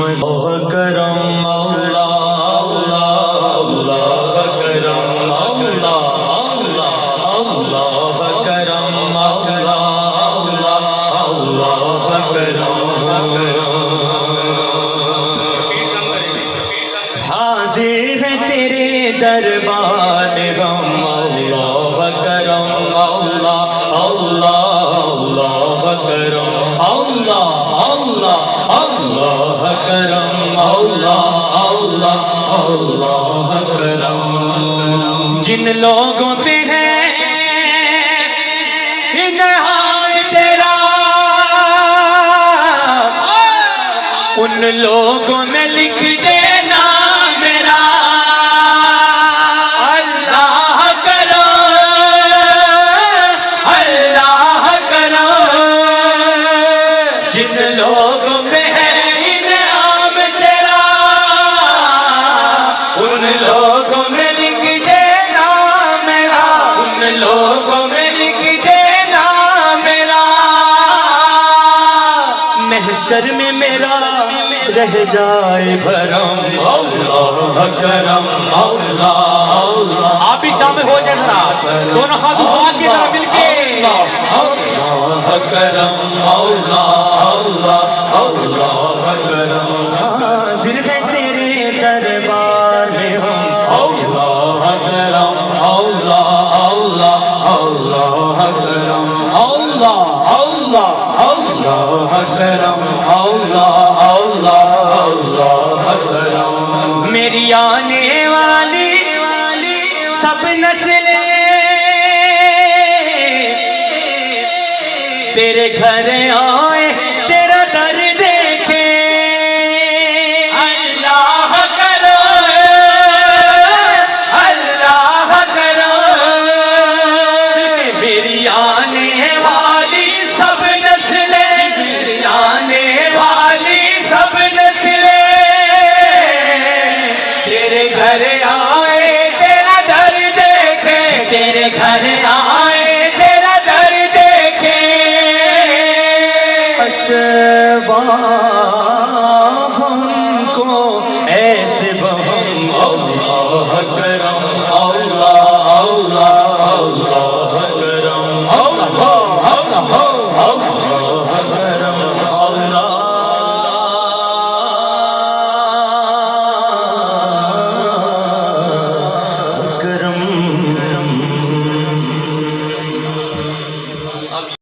کرم اللہ اللہ کرم اللہ اللہ کرم اللہ کرم حاضر ہے تیرے دربار ہم اللہ کرم اللہ اللہ کرم اللہ کرم اللہ کرم جن لوگوں پہ ہے انعام تیرا ان لوگوں میں لکھ دینا میرا اللہ کرم جن لوگوں میں ہے انعام تیرا ان لوگوں میں لکھ دینا میرا ان لوگوں میں لکھ دینا میرا محشر میں میرا رہ جائے بھرم اللہ کرم اللہ آپ بھی شامل ہو جائے ذرا دونوں ہاتھ اٹھا کے ذرا مل کے اللہ کرم اللہ کرم حاضر ہے تیرے دربار میں ہم اللہ کرم اللہ کرم اللہ کرم اللہ کرم میری آنے والی سب نسلیں تیرے گھر آئے تیرا در دیکھے اللہ کرو میری آنے والی سب نسلیں میری آنے والی سب نسلیں تیرے گھر آئے تیرا در دیکھے تیرے گھر آئے تیرا در دیکھے